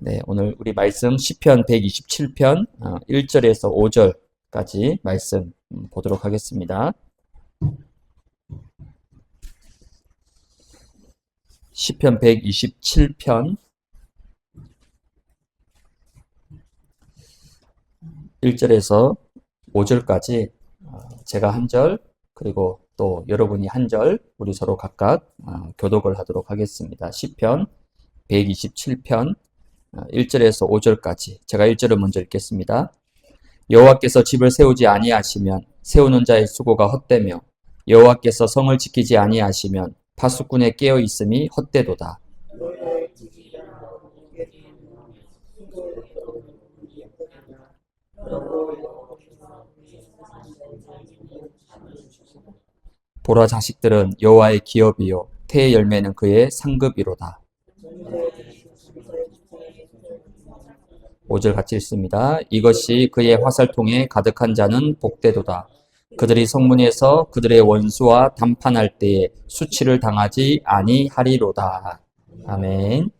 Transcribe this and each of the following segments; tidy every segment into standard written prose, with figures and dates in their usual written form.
네, 오늘 우리 말씀 시편 127편 1절에서 5절까지 말씀 보도록 하겠습니다. 시편 127편 1절에서 5절까지 제가 한 절, 그리고 또 여러분이 한 절, 우리 서로 각각 교독을 하도록 하겠습니다. 시편 127편 1절에서 5절까지 제가 1절을 먼저 읽겠습니다. 여호와께서 집을 세우지 아니하시면 세우는 자의 수고가 헛되며 여호와께서 성을 지키지 아니하시면 파수꾼의 깨어 있음이 헛되도다. 보라, 자식들은 여호와의 기업이요 태의 열매는 그의 상급이로다. 5절 같이 읽습니다. 이것이 그의 화살통에 가득한 자는 복되도다. 그들이 성문에서 그들의 원수와 담판할 때에 수치를 당하지 아니하리로다. 아멘.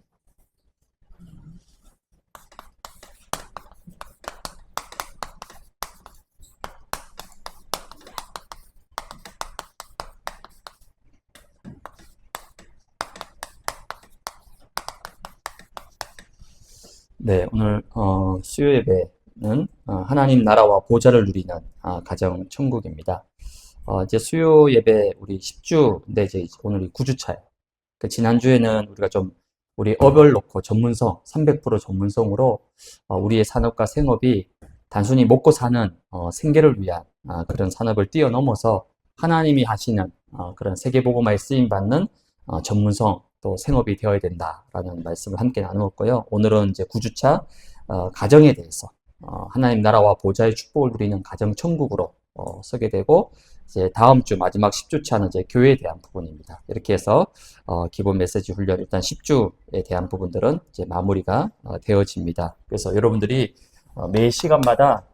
네, 오늘 수요 예배는 하나님 나라와 보좌를 누리는 가정 천국입니다. 이제 수요 예배 우리 10주인데 이제 오늘이 9주차예요. 그 지난주에는 우리가 좀 우리 업을 놓고 전문성 300% 전문성으로 우리의 산업과 생업이 단순히 먹고 사는 생계를 위한 그런 산업을 뛰어넘어서 하나님이 하시는 그런 세계복음화에 쓰임 받는 전문성 또 생업이 되어야 된다라는 말씀을 함께 나누었고요. 오늘은 이제 9주차 가정에 대해서 하나님 나라와 보좌의 축복을 누리는 가정 천국으로 서게 되고, 이제 다음 주 마지막 10주차는 이제 교회에 대한 부분입니다. 이렇게 해서 기본 메시지 훈련 일단 10주에 대한 부분들은 이제 마무리가 되어집니다. 그래서 여러분들이 매 시간마다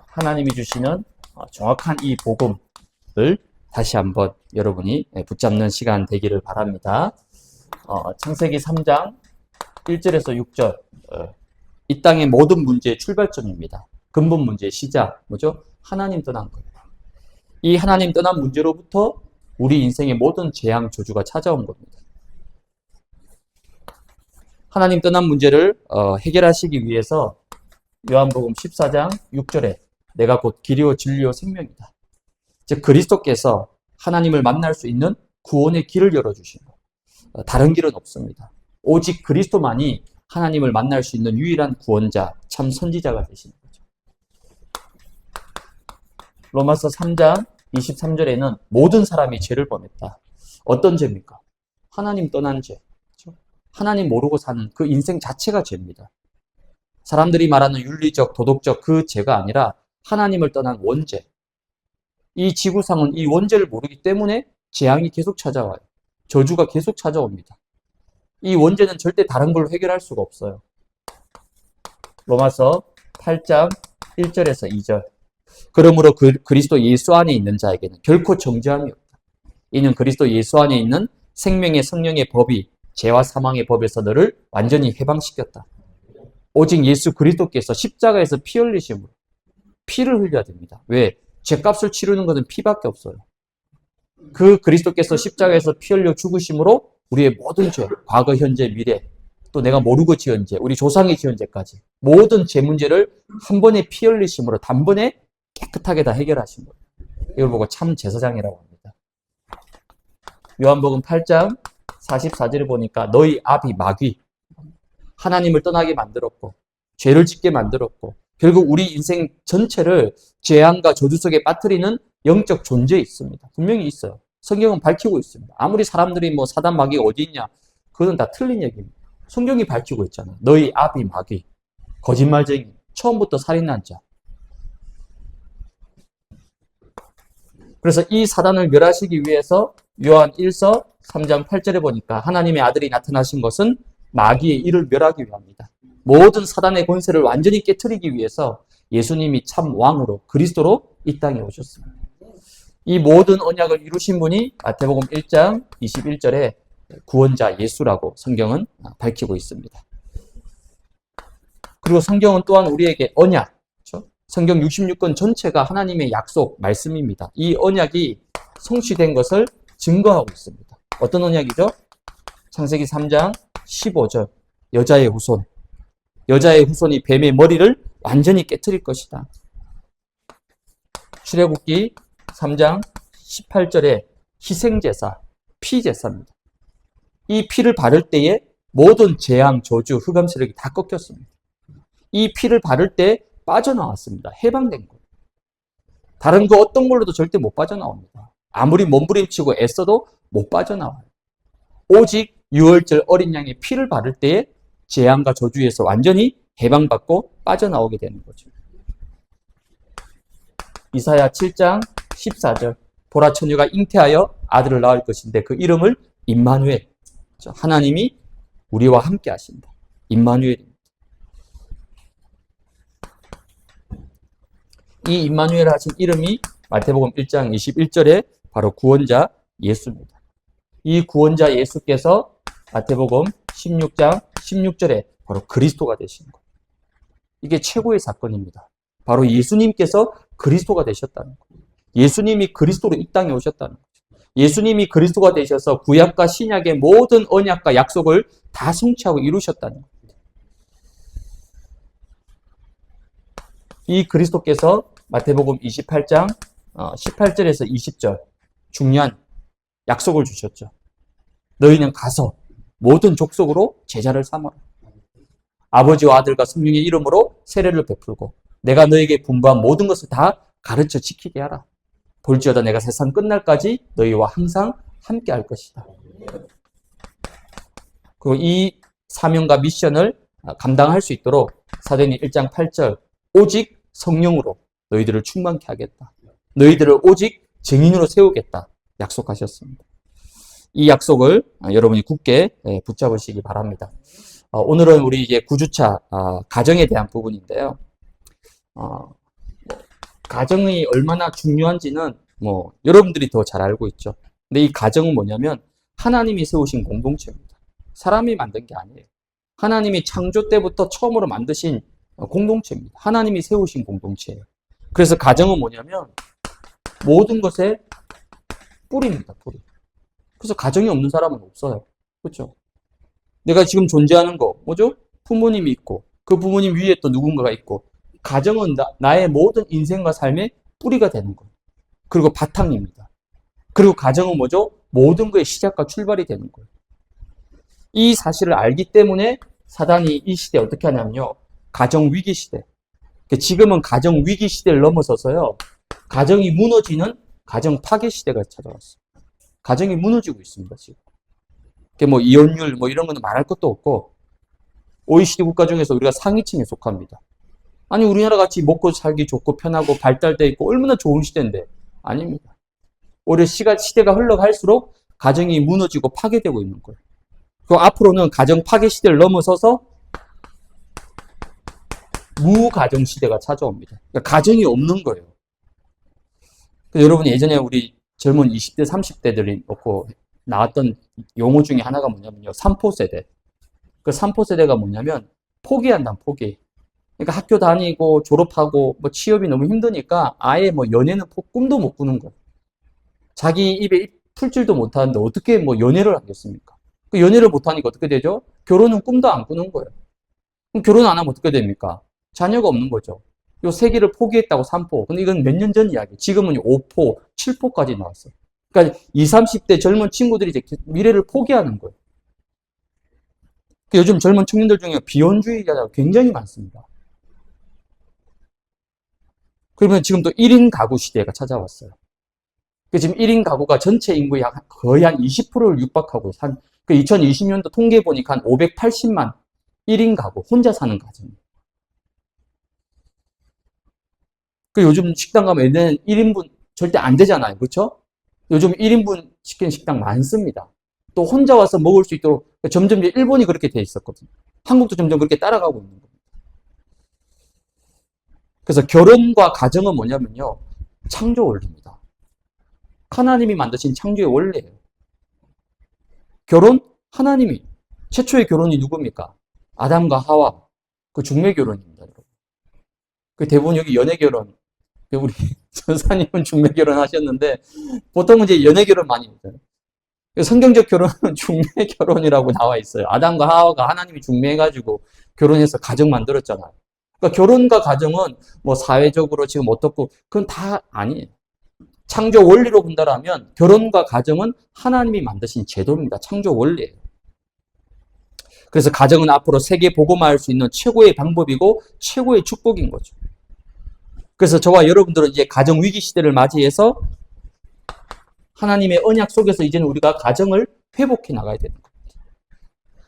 하나님이 주시는 정확한 이 복음을 다시 한번 여러분이 붙잡는 시간 되기를 바랍니다. 창세기 3장 1절에서 6절, 이 땅의 모든 문제의 출발점입니다. 근본 문제의 시작, 뭐죠? 하나님 떠난 거예요. 이 하나님 떠난 문제로부터 우리 인생의 모든 재앙, 저주가 찾아온 겁니다. 하나님 떠난 문제를 해결하시기 위해서 요한복음 14장 6절에 내가 곧 길이요 진리요 생명이다. 즉 그리스도께서 하나님을 만날 수 있는 구원의 길을 열어주신 거예요. 다른 길은 없습니다. 오직 그리스도만이 하나님을 만날 수 있는 유일한 구원자, 참 선지자가 되시는 거죠. 로마서 3장 23절에는 모든 사람이 죄를 범했다. 어떤 죄입니까? 하나님 떠난 죄. 그렇죠? 하나님 모르고 사는 그 인생 자체가 죄입니다. 사람들이 말하는 윤리적, 도덕적 그 죄가 아니라 하나님을 떠난 원죄. 이 지구상은 이 원죄를 모르기 때문에 재앙이 계속 찾아와요. 저주가 계속 찾아옵니다. 이 원죄는 절대 다른 걸로 해결할 수가 없어요. 로마서 8장 1절에서 2절. 그러므로 그리스도 예수 안에 있는 자에게는 결코 정죄함이 없다. 이는 그리스도 예수 안에 있는 생명의 성령의 법이 죄와 사망의 법에서 너를 완전히 해방시켰다. 오직 예수 그리스도께서 십자가에서 피 흘리심으로 피를 흘려야 됩니다. 왜? 죄값을 치르는 것은 피밖에 없어요. 그 그리스도께서 십자가에서 피 흘려 죽으심으로 우리의 모든 죄, 과거, 현재, 미래, 또 내가 모르고 지은 죄, 우리 조상이 지은 죄까지 모든 죄 문제를 한 번에 피 흘리심으로 단번에 깨끗하게 다 해결하신 거예요. 이걸 보고 참 제사장이라고 합니다. 요한복음 8장 44절을 보니까 너희 아비 마귀, 하나님을 떠나게 만들었고 죄를 짓게 만들었고 결국 우리 인생 전체를 재앙과 저주 속에 빠뜨리는 영적 존재에 있습니다. 분명히 있어요. 성경은 밝히고 있습니다. 아무리 사람들이 뭐 사단 마귀가 어디 있냐, 그건 다 틀린 얘기입니다. 성경이 밝히고 있잖아요. 너희 아비 마귀, 거짓말쟁이, 처음부터 살인한 자. 그래서 이 사단을 멸하시기 위해서 요한 1서 3장 8절에 보니까 하나님의 아들이 나타나신 것은 마귀의 일을 멸하기 위함이다. 모든 사단의 권세를 완전히 깨트리기 위해서 예수님이 참 왕으로 그리스도로 이 땅에 오셨습니다. 이 모든 언약을 이루신 분이 마태복음 1장 21절에 구원자 예수라고 성경은 밝히고 있습니다. 그리고 성경은 또한 우리에게 언약, 그렇죠? 성경 66권 전체가 하나님의 약속, 말씀입니다. 이 언약이 성취된 것을 증거하고 있습니다. 어떤 언약이죠? 창세기 3장 15절. 여자의 후손. 여자의 후손이 뱀의 머리를 완전히 깨트릴 것이다. 출애굽기 3장 18절에 희생제사, 피제사입니다. 이 피를 바를 때에 모든 재앙, 저주, 흑암 세력이 다 꺾였습니다. 이 피를 바를 때 빠져나왔습니다. 해방된 거예요. 다른 거 어떤 걸로도 절대 못 빠져나옵니다. 아무리 몸부림치고 애써도 못 빠져나와요. 오직 유월절 어린 양의 피를 바를 때에 재앙과 저주에서 완전히 해방받고 빠져나오게 되는 거죠. 이사야 7장 14절. 보라 처녀가 잉태하여 아들을 낳을 것인데 그 이름을 임마누엘. 하나님이 우리와 함께 하신다. 임마누엘입니다. 이 임마누엘 하신 이름이 마태복음 1장 21절에 바로 구원자 예수입니다. 이 구원자 예수께서 마태복음 16장 16절에 바로 그리스도가 되신 거예요. 이게 최고의 사건입니다. 바로 예수님께서 그리스도가 되셨다는 거예요. 예수님이 그리스도로 이 땅에 오셨다는 거죠. 예수님이 그리스도가 되셔서 구약과 신약의 모든 언약과 약속을 다 성취하고 이루셨다는 거예요. 이 그리스도께서 마태복음 28장 18절에서 20절 중요한 약속을 주셨죠. 너희는 가서 모든 족속으로 제자를 삼아라. 아버지와 아들과 성령의 이름으로 세례를 베풀고 내가 너에게 분부한 모든 것을 다 가르쳐 지키게 하라. 볼지어다 내가 세상 끝날까지 너희와 항상 함께 할 것이다. 그리고 이 사명과 미션을 감당할 수 있도록 사도행전 1장 8절 오직 성령으로 너희들을 충만케 하겠다. 너희들을 오직 증인으로 세우겠다. 약속하셨습니다. 이 약속을 여러분이 굳게 붙잡으시기 바랍니다. 오늘은 우리 이제 9주차 가정에 대한 부분인데요. 가정이 얼마나 중요한지는 여러분들이 더 잘 알고 있죠. 근데 이 가정은 뭐냐면 하나님이 세우신 공동체입니다. 사람이 만든 게 아니에요. 하나님이 창조 때부터 처음으로 만드신 공동체입니다. 하나님이 세우신 공동체예요. 그래서 가정은 뭐냐면 모든 것의 뿌리입니다. 뿌리. 그래서 가정이 없는 사람은 없어요. 그렇죠? 내가 지금 존재하는 거 뭐죠? 부모님이 있고 그 부모님 위에 또 누군가가 있고 가정은 나의 모든 인생과 삶의 뿌리가 되는 거예요. 그리고 바탕입니다. 그리고 가정은 뭐죠? 모든 것의 시작과 출발이 되는 거예요. 이 사실을 알기 때문에 사단이 이 시대에 어떻게 하냐면요. 가정 위기 시대. 지금은 가정 위기 시대를 넘어서서요. 가정이 무너지는 가정 파괴 시대가 찾아왔어요. 가정이 무너지고 있습니다, 지금. 이혼율 이런 거는 말할 것도 없고 OECD 국가 중에서 우리가 상위층에 속합니다. 아니 우리나라 같이 먹고 살기 좋고 편하고 발달돼 있고 얼마나 좋은 시대인데 아닙니다. 오히려 시대가 흘러갈수록 가정이 무너지고 파괴되고 있는 거예요. 그리고 앞으로는 가정 파괴 시대를 넘어서서 무가정 시대가 찾아옵니다. 그러니까 가정이 없는 거예요. 여러분 예전에 우리 젊은 20대, 30대들이 놓고 나왔던 용어 중에 하나가 뭐냐면요. 3포 세대. 그 3포 세대가 뭐냐면 포기한다, 포기. 그러니까 학교 다니고 졸업하고 취업이 너무 힘드니까 아예 연애는 꿈도 못 꾸는 거예요. 자기 입에 풀 줄도 못하는데 어떻게 연애를 하겠습니까? 그 연애를 못하니까 어떻게 되죠? 결혼은 꿈도 안 꾸는 거예요. 그럼 결혼 안 하면 어떻게 됩니까? 자녀가 없는 거죠. 요 세 개를 포기했다고 3포. 근데 이건 몇 년 전 이야기. 지금은 5포, 7포까지 나왔어요. 그러니까 20, 30대 젊은 친구들이 이제 미래를 포기하는 거예요. 요즘 젊은 청년들 중에 비혼주의자가 굉장히 많습니다. 그러면 지금 또 1인 가구 시대가 찾아왔어요. 지금 1인 가구가 전체 인구의 거의 한 20%를 육박하고 2020년도 통계 보니까 한 580만 1인 가구, 혼자 사는 가정. 요즘 식당 가면 예전에는 1인분 절대 안 되잖아요. 그렇죠? 요즘 1인분 시키는 식당 많습니다. 또 혼자 와서 먹을 수 있도록 점점 이제 일본이 그렇게 돼 있었거든요. 한국도 점점 그렇게 따라가고 있는 겁니다. 그래서 결혼과 가정은 뭐냐면요. 창조 원리입니다. 하나님이 만드신 창조의 원리예요. 결혼? 하나님이. 최초의 결혼이 누굽니까? 아담과 하와. 그 중매 결혼입니다, 여러분. 그 대부분 여기 연애 결혼, 우리 전사님은 중매 결혼 하셨는데, 보통은 이제 연애 결혼 많이 해요. 성경적 결혼은 중매 결혼이라고 나와 있어요. 아담과 하와가 하나님이 중매해가지고 결혼해서 가정 만들었잖아요. 그러니까 결혼과 가정은 뭐 사회적으로 지금 어떻고, 그건 다 아니에요. 창조 원리로 본다라면 결혼과 가정은 하나님이 만드신 제도입니다. 창조 원리예요. 그래서 가정은 앞으로 세계 복음화할 수 있는 최고의 방법이고 최고의 축복인 거죠. 그래서 저와 여러분들은 이제 가정 위기 시대를 맞이해서 하나님의 언약 속에서 이제는 우리가 가정을 회복해 나가야 되는 겁니다.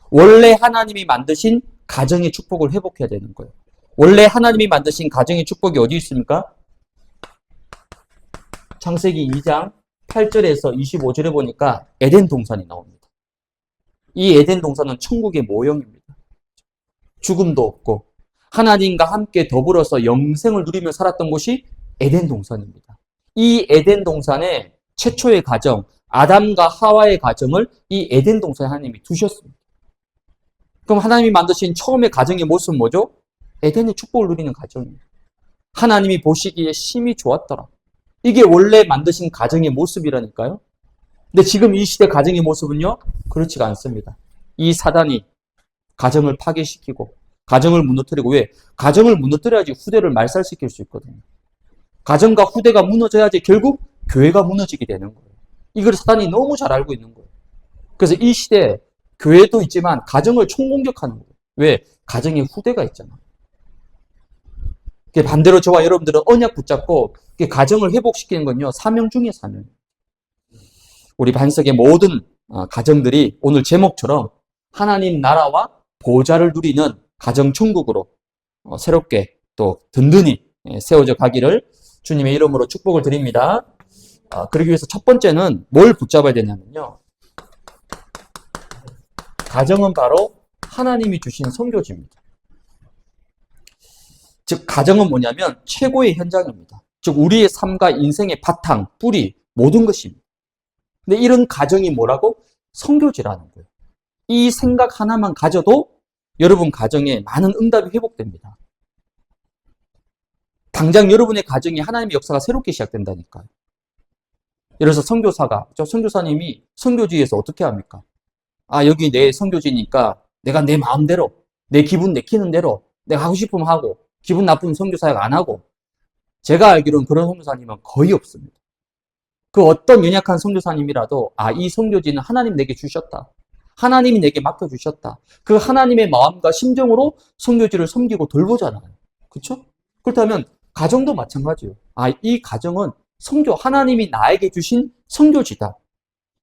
원래 하나님이 만드신 가정의 축복을 회복해야 되는 거예요. 원래 하나님이 만드신 가정의 축복이 어디 있습니까? 창세기 2장 8절에서 25절에 보니까 에덴 동산이 나옵니다. 이 에덴 동산은 천국의 모형입니다. 죽음도 없고 하나님과 함께 더불어서 영생을 누리며 살았던 곳이 에덴 동산입니다. 이 에덴 동산에 최초의 가정, 아담과 하와의 가정을 이 에덴 동산에 하나님이 두셨습니다. 그럼 하나님이 만드신 처음의 가정의 모습은 뭐죠? 에덴의 축복을 누리는 가정입니다. 하나님이 보시기에 심히 좋았더라. 이게 원래 만드신 가정의 모습이라니까요. 근데 지금 이 시대 가정의 모습은요, 그렇지가 않습니다. 이 사단이 가정을 파괴시키고 가정을 무너뜨리고, 왜? 가정을 무너뜨려야지 후대를 말살시킬 수 있거든요. 가정과 후대가 무너져야지 결국 교회가 무너지게 되는 거예요. 이걸 사단이 너무 잘 알고 있는 거예요. 그래서 이 시대에 교회도 있지만 가정을 총공격하는 거예요. 왜? 가정에 후대가 있잖아. 반대로 저와 여러분들은 언약 붙잡고 가정을 회복시키는 건요, 사명 중에 사명. 우리 반석의 모든 가정들이 오늘 제목처럼 하나님 나라와 보좌를 누리는 가정천국으로 새롭게 또 든든히 세워져 가기를 주님의 이름으로 축복을 드립니다. 그러기 위해서 첫 번째는 뭘 붙잡아야 되냐면요, 가정은 바로 하나님이 주신 선교지입니다. 즉 가정은 뭐냐면 최고의 현장입니다. 즉 우리의 삶과 인생의 바탕, 뿌리, 모든 것입니다. 근데 이런 가정이 뭐라고? 선교지라는 거예요. 이 생각 하나만 가져도 여러분 가정에 많은 응답이 회복됩니다. 당장 여러분의 가정이 하나님의 역사가 새롭게 시작된다니까요. 예를 들어서 선교사가, 선교사님이 선교지에서 어떻게 합니까? 여기 내 선교지니까 내가 내 마음대로, 내 기분 내키는 대로 내가 하고 싶으면 하고, 기분 나쁘면 선교사역 안 하고. 제가 알기로는 그런 선교사님은 거의 없습니다. 그 어떤 연약한 선교사님이라도 이 선교지는 하나님 내게 주셨다. 하나님이 내게 맡겨주셨다. 그 하나님의 마음과 심정으로 선교지를 섬기고 돌보잖아요. 그렇죠? 그렇다면 가정도 마찬가지예요. 이 가정은 선교, 하나님이 나에게 주신 선교지다.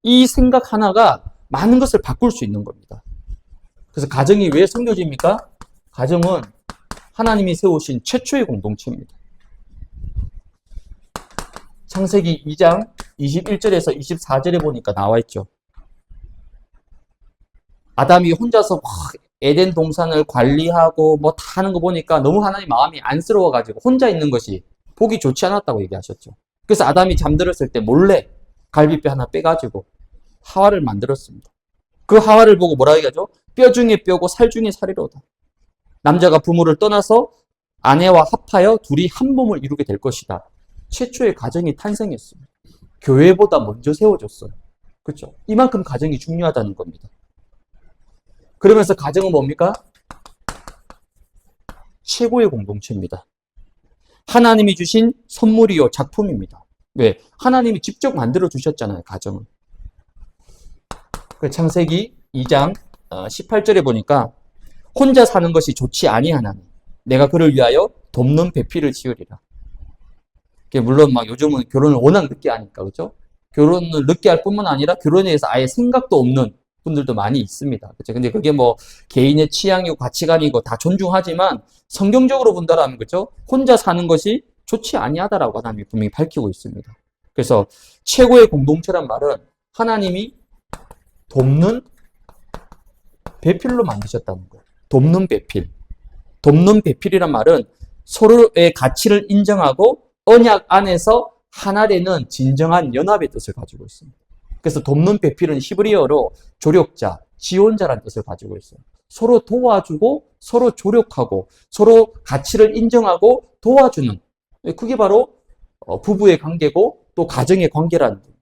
이 생각 하나가 많은 것을 바꿀 수 있는 겁니다. 그래서 가정이 왜 선교지입니까? 가정은 하나님이 세우신 최초의 공동체입니다. 창세기 2장 21절에서 24절에 보니까 나와 있죠. 아담이 혼자서 막 에덴 동산을 관리하고 뭐 다 하는 거 보니까 너무 하나님 마음이 안쓰러워가지고 혼자 있는 것이 보기 좋지 않았다고 얘기하셨죠. 그래서 아담이 잠들었을 때 몰래 갈비뼈 하나 빼가지고 하와를 만들었습니다. 그 하와를 보고 뭐라 얘기하죠? 뼈 중에 뼈고 살 중에 살이로다. 남자가 부모를 떠나서 아내와 합하여 둘이 한 몸을 이루게 될 것이다. 최초의 가정이 탄생했습니다. 교회보다 먼저 세워졌어요. 그렇죠? 이만큼 가정이 중요하다는 겁니다. 그러면서 가정은 뭡니까? 최고의 공동체입니다. 하나님이 주신 선물이요, 작품입니다. 왜? 하나님이 직접 만들어 주셨잖아요, 가정을. 창세기 2장 18절에 보니까 혼자 사는 것이 좋지 아니하나니 내가 그를 위하여 돕는 배필을 지으리라. 물론 요즘은 결혼을 워낙 늦게 하니까, 그렇죠? 결혼을 늦게 할 뿐만 아니라 결혼에 대해서 아예 생각도 없는 분들도 많이 있습니다. 그렇죠? 근데 그게 개인의 취향이고 가치관이고 다 존중하지만 성경적으로 본다라면, 그렇죠? 혼자 사는 것이 좋지 아니하다라고 하나님이 분명히 밝히고 있습니다. 그래서 최고의 공동체란 말은 하나님이 돕는 배필로 만드셨다는 거예요. 돕는 배필. 돕는 배필이란 말은 서로의 가치를 인정하고 언약 안에서 하나 되는 진정한 연합의 뜻을 가지고 있습니다. 그래서 돕는 배필은 히브리어로 조력자, 지원자라는 뜻을 가지고 있어요. 서로 도와주고 서로 조력하고 서로 가치를 인정하고 도와주는, 그게 바로 부부의 관계고 또 가정의 관계라는 거예요.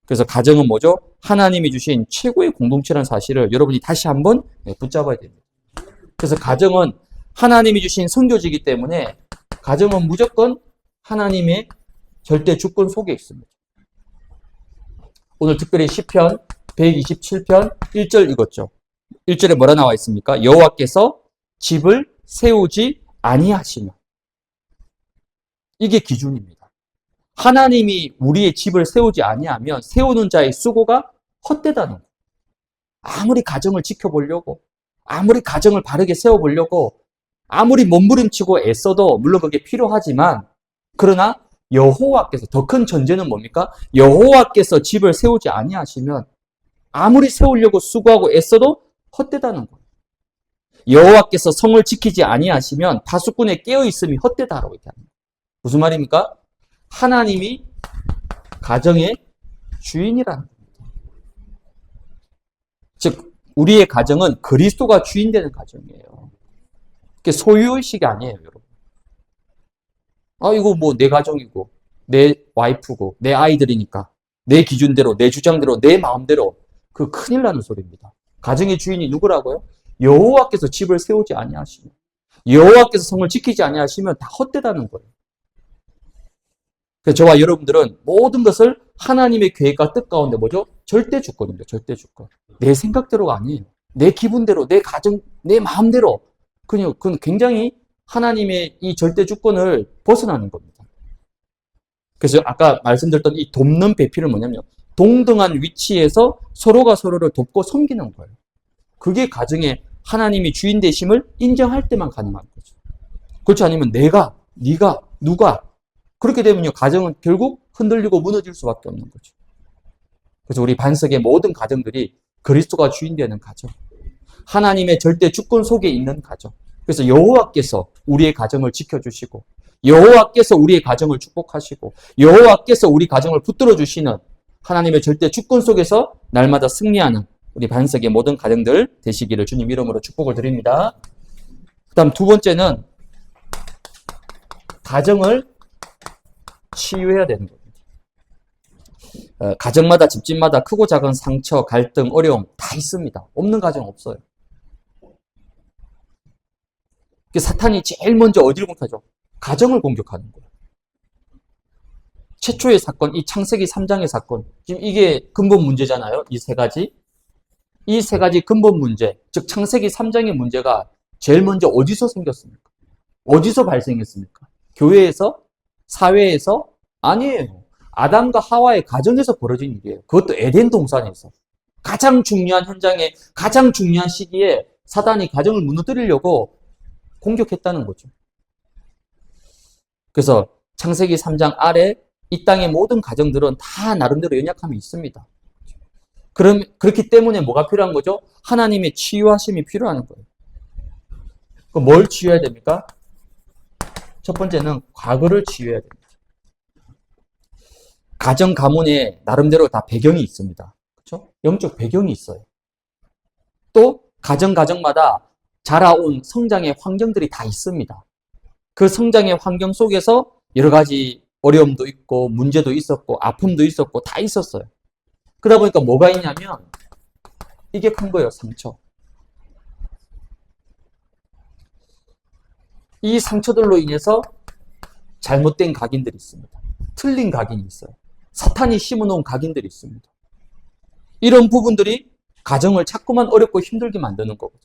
그래서 가정은 뭐죠? 하나님이 주신 최고의 공동체라는 사실을 여러분이 다시 한번 붙잡아야 됩니다. 그래서 가정은 하나님이 주신 선교지이기 때문에 가정은 무조건 하나님의 절대 주권 속에 있습니다. 오늘 특별히 시편 127편 1절 읽었죠. 1절에 뭐라 나와 있습니까? 여호와께서 집을 세우지 아니하시며. 이게 기준입니다. 하나님이 우리의 집을 세우지 아니하면 세우는 자의 수고가 헛되다는 거예요. 아무리 가정을 지켜보려고, 아무리 가정을 바르게 세워보려고, 아무리 몸부림치고 애써도 물론 그게 필요하지만, 그러나 여호와께서, 더 큰 전제는 뭡니까? 여호와께서 집을 세우지 아니하시면 아무리 세우려고 수고하고 애써도 헛되다는 거예요. 여호와께서 성을 지키지 아니하시면 파수꾼의 깨어있음이 헛되다라고 얘기합니다. 무슨 말입니까? 하나님이 가정의 주인이라는 겁니다. 즉 우리의 가정은 그리스도가 주인되는 가정이에요. 그게 소유의식이 아니에요, 여러분. 이거 뭐 내 가정이고 내 와이프고 내 아이들이니까 내 기준대로 내 주장대로 내 마음대로, 그 큰일 나는 소리입니다. 가정의 주인이 누구라고요? 여호와께서 집을 세우지 아니하시면, 여호와께서 성을 지키지 아니하시면 다 헛되다는 거예요. 그래서 저와 여러분들은 모든 것을 하나님의 계획과 뜻 가운데 뭐죠? 절대 주권입니다. 절대 주권. 내 생각대로가 아니에요. 내 기분대로, 내 가정, 내 마음대로. 그건 굉장히 하나님의 이 절대 주권을 벗어나는 겁니다. 그래서 아까 말씀드렸던 이 돕는 배필은 뭐냐면요, 동등한 위치에서 서로가 서로를 돕고 섬기는 거예요. 그게 가정의 하나님이 주인 되심을 인정할 때만 가능한 거죠. 그렇지 않으면 내가, 네가, 누가, 그렇게 되면요, 가정은 결국 흔들리고 무너질 수밖에 없는 거죠. 그래서 우리 반석의 모든 가정들이 그리스도가 주인 되는 가정, 하나님의 절대 주권 속에 있는 가정. 그래서 여호와께서 우리의 가정을 지켜주시고, 여호와께서 우리의 가정을 축복하시고, 여호와께서 우리 가정을 붙들어 주시는 하나님의 절대 주권 속에서 날마다 승리하는 우리 반석의 모든 가정들 되시기를 주님 이름으로 축복을 드립니다. 그 다음 두 번째는 가정을 치유해야 되는 겁니다. 가정마다, 집집마다 크고 작은 상처, 갈등, 어려움 다 있습니다. 없는 가정 없어요. 사탄이 제일 먼저 어디를 공격하죠? 가정을 공격하는 거예요. 최초의 사건, 이 창세기 3장의 사건, 지금 이게 근본 문제잖아요. 이 세 가지 근본 문제, 즉 창세기 3장의 문제가 제일 먼저 어디서 생겼습니까? 어디서 발생했습니까? 교회에서? 사회에서? 아니에요. 아담과 하와의 가정에서 벌어진 일이에요. 그것도 에덴 동산에서. 가장 중요한 현장에, 가장 중요한 시기에 사단이 가정을 무너뜨리려고 공격했다는 거죠. 그래서 창세기 3장 아래 이 땅의 모든 가정들은 다 나름대로 연약함이 있습니다. 그렇기 때문에 뭐가 필요한 거죠? 하나님의 치유하심이 필요한 거예요. 그럼 뭘 치유해야 됩니까? 첫 번째는 과거를 치유해야 됩니다. 가정, 가문에 나름대로 다 배경이 있습니다. 그렇죠? 영적 배경이 있어요. 또 가정마다 자라온 성장의 환경들이 다 있습니다. 그 성장의 환경 속에서 여러 가지 어려움도 있고 문제도 있었고 아픔도 있었고 다 있었어요. 그러다 보니까 뭐가 있냐면 이게 큰 거예요. 상처. 이 상처들로 인해서 잘못된 각인들이 있습니다. 틀린 각인이 있어요. 사탄이 심어놓은 각인들이 있습니다. 이런 부분들이 가정을 자꾸만 어렵고 힘들게 만드는 거거든요.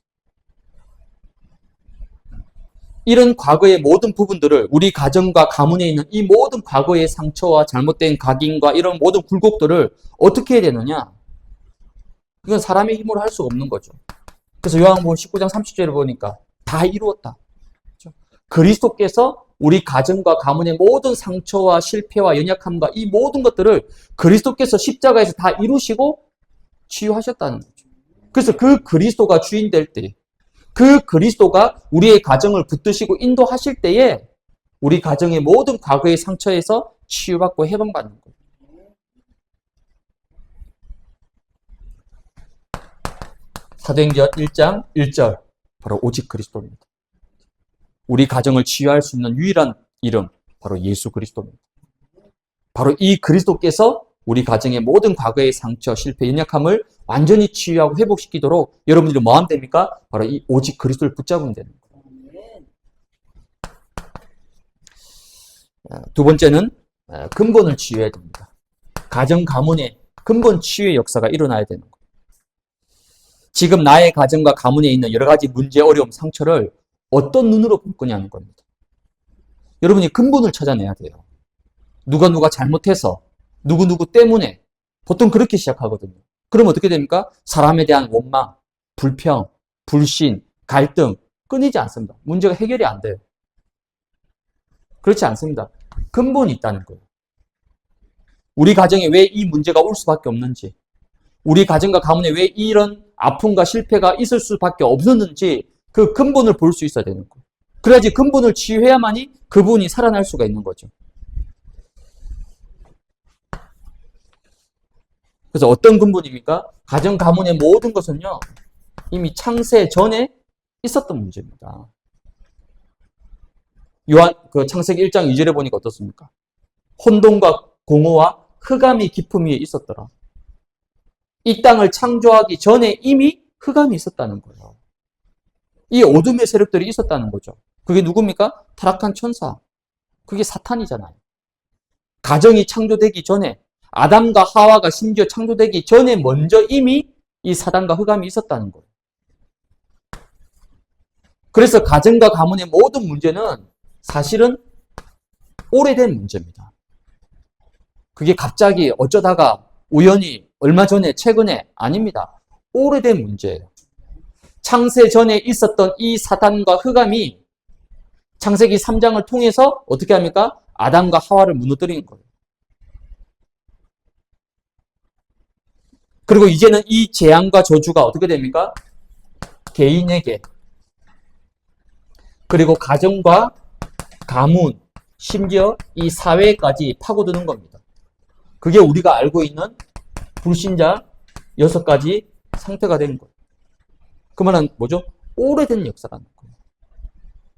이런 과거의 모든 부분들을, 우리 가정과 가문에 있는 이 모든 과거의 상처와 잘못된 각인과 이런 모든 굴곡들을 어떻게 해야 되느냐? 이건 사람의 힘으로 할 수가 없는 거죠. 그래서 요한복음 19장 30절을 보니까 다 이루었다. 그렇죠? 그리스도께서 우리 가정과 가문의 모든 상처와 실패와 연약함과 이 모든 것들을 그리스도께서 십자가에서 다 이루시고 치유하셨다는 거죠. 그래서 그 그리스도가 주인 될 때, 그 그리스도가 우리의 가정을 붙드시고 인도하실 때에 우리 가정의 모든 과거의 상처에서 치유받고 해방받는 거예요. 사도행전 1장 1절 바로 오직 그리스도입니다. 우리 가정을 치유할 수 있는 유일한 이름 바로 예수 그리스도입니다. 바로 이 그리스도께서 우리 가정의 모든 과거의 상처, 실패, 연약함을 완전히 치유하고 회복시키도록 여러분들이 뭐 하면 됩니까? 바로 이 오직 그리스도를 붙잡으면 되는 거예요. 두 번째는 근본을 치유해야 됩니다. 가정, 가문의 근본 치유의 역사가 일어나야 되는 거예요. 지금 나의 가정과 가문에 있는 여러 가지 문제, 어려움, 상처를 어떤 눈으로 볼 거냐는 겁니다. 여러분이 근본을 찾아내야 돼요. 누가 잘못해서 누구 때문에 보통 그렇게 시작하거든요. 그럼 어떻게 됩니까? 사람에 대한 원망, 불평, 불신, 갈등 끊이지 않습니다. 문제가 해결이 안 돼요. 그렇지 않습니다. 근본이 있다는 거예요. 우리 가정에 왜 이 문제가 올 수밖에 없는지, 우리 가정과 가문에 왜 이런 아픔과 실패가 있을 수밖에 없었는지 그 근본을 볼 수 있어야 되는 거예요. 그래야지 근본을 치유해야만이 그분이 살아날 수가 있는 거죠. 그래서 어떤 근본입니까? 가정, 가문의 모든 것은요, 이미 창세 전에 있었던 문제입니다. 창세기 1장 2절에 보니까 어떻습니까? 혼돈과 공허와 흑암이 깊음 위에 있었더라. 이 땅을 창조하기 전에 이미 흑암이 있었다는 거예요. 이 어둠의 세력들이 있었다는 거죠. 그게 누굽니까? 타락한 천사. 그게 사탄이잖아요. 가정이 창조되기 전에, 아담과 하와가 심지어 창조되기 전에 먼저 이미 이 사단과 흑암이 있었다는 거예요. 그래서 가정과 가문의 모든 문제는 사실은 오래된 문제입니다. 그게 갑자기 어쩌다가 우연히 얼마 전에 최근에 아닙니다. 오래된 문제예요. 창세 전에 있었던 이 사단과 흑암이 창세기 3장을 통해서 어떻게 합니까? 아담과 하와를 무너뜨리는 거예요. 그리고 이제는 이 재앙과 저주가 어떻게 됩니까? 개인에게, 그리고 가정과 가문, 심지어 이 사회까지 파고드는 겁니다. 그게 우리가 알고 있는 불신자 6가지 상태가 되는 거예요. 그 말은 뭐죠? 오래된 역사라는 거예요.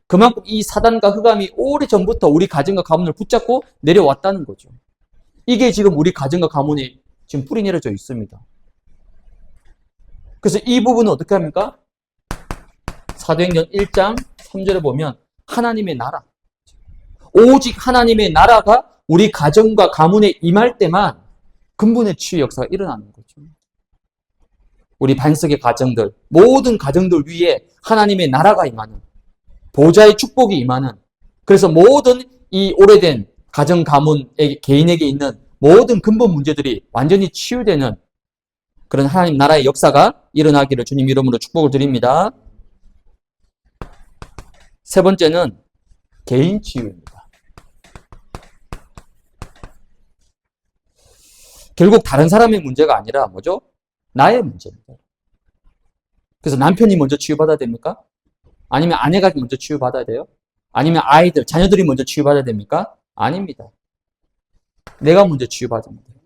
그만큼 이 사단과 흑암이 오래전부터 우리 가정과 가문을 붙잡고 내려왔다는 거죠. 이게 지금 우리 가정과 가문이 지금 뿌리 내려져 있습니다. 그래서 이 부분은 어떻게 합니까? 사도행전 1장 3절에 보면 하나님의 나라, 오직 하나님의 나라가 우리 가정과 가문에 임할 때만 근본의 치유 역사가 일어나는 거죠. 우리 반석의 가정들, 모든 가정들 위에 하나님의 나라가 임하는, 보좌의 축복이 임하는, 그래서 모든 이 오래된 가정, 가문의 개인에게 있는 모든 근본 문제들이 완전히 치유되는 그런 하나님 나라의 역사가 일어나기를 주님 이름으로 축복을 드립니다. 세 번째는 개인 치유입니다. 결국 다른 사람의 문제가 아니라 뭐죠? 나의 문제입니다. 그래서 남편이 먼저 치유받아야 됩니까? 아니면 아내가 먼저 치유받아야 돼요? 아니면 아이들, 자녀들이 먼저 치유받아야 됩니까? 아닙니다. 내가 먼저 치유받으면 돼요.